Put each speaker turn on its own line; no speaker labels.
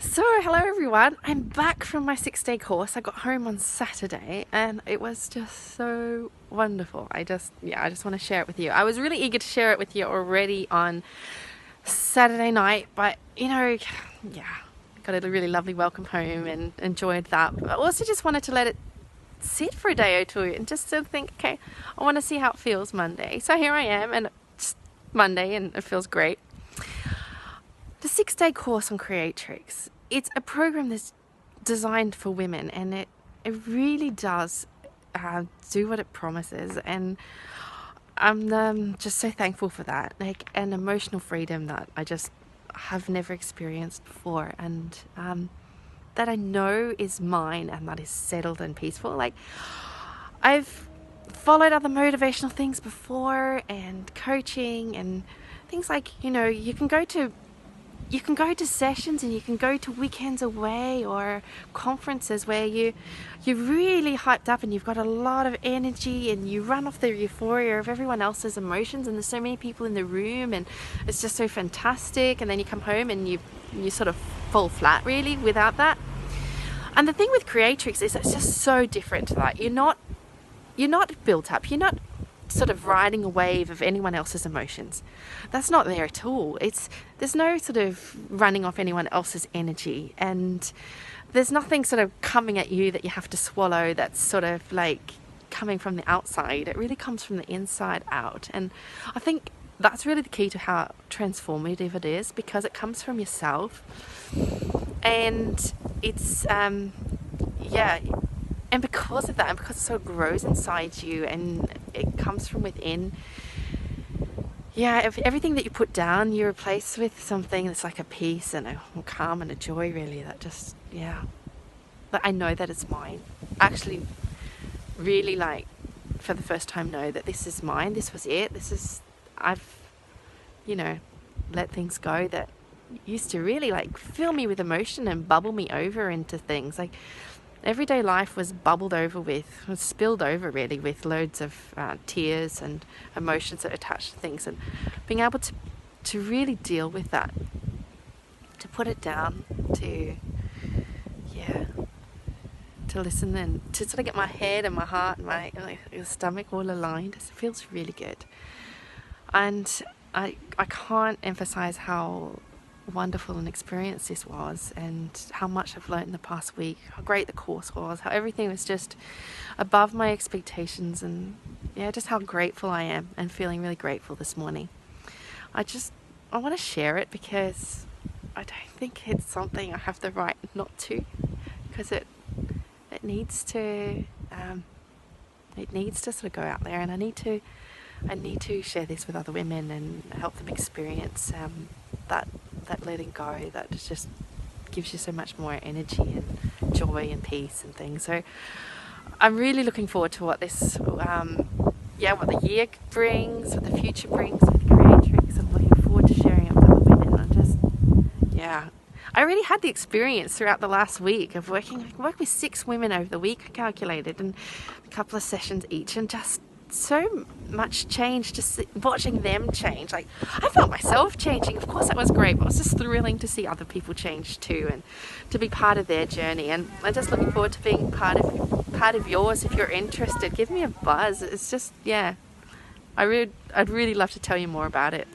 So, hello everyone. I'm back from my 6-day course. I got home on Saturday and it was just so wonderful. I just want to share it with you. I was really eager to share it with you already on Saturday night, but got a really lovely welcome home and enjoyed that. But I also just wanted to let it sit for a day or two and just to think, okay, I want to see how it feels Monday. So here I am, and it's Monday and it feels great. The 6-day course on Creatrix, it's a program that's designed for women, and it really does do what it promises, and I'm just so thankful for that, like an emotional freedom that I just have never experienced before, and that I know is mine and that is settled and peaceful. Like, I've followed other motivational things before and coaching and things like, you can go to sessions and you can go to weekends away or conferences where you're really hyped up and you've got a lot of energy and you run off the euphoria of everyone else's emotions, and there's so many people in the room and it's just so fantastic, and then you come home and you sort of fall flat really without that. And the thing with Creatrix is it's just so different to that. You're not built up, you're not sort of riding a wave of anyone else's emotions. That's not there at all. There's no sort of running off anyone else's energy, and there's nothing sort of coming at you that you have to swallow that's sort of like coming from the outside. It really comes from the inside out, and I think that's really the key to how transformative it is, because it comes from yourself, and it's and because of that, and because it sort of grows inside you and it comes from within, if everything that you put down, you replace with something that's like a peace and a calm and a joy, really, that just, but I know that it's mine. I actually really, like, for the first time, know that this is mine. This was it. I've let things go that used to really, like, fill me with emotion and bubble me over into things. Like, everyday life was spilled over really with loads of tears and emotions that attach to things, and being able to really deal with that, to put it down, to listen and to sort of get my head and my heart and my stomach all aligned. It feels really good, and I can't emphasize how wonderful an experience this was, and how much I've learned in the past week, how great the course was, how everything was just above my expectations, and just how grateful I am, and feeling really grateful this morning. I want to share it because I don't think it's something I have the right not to, because it needs to sort of go out there, and I need to share this with other women and help them experience that letting go that just gives you so much more energy and joy and peace and things. So I'm really looking forward to what this what the year brings, what the future brings with Creatrix. I'm looking forward to sharing it with other women. I already had the experience throughout the last week of working with 6 women over the week, I calculated, and a couple of sessions each, and just so much change, just watching them change. Like, I felt myself changing. Of course, that was great, but it was just thrilling to see other people change too, and to be part of their journey. And I'm just looking forward to being part of yours. If you're interested, give me a buzz. It's just, I'd really love to tell you more about it.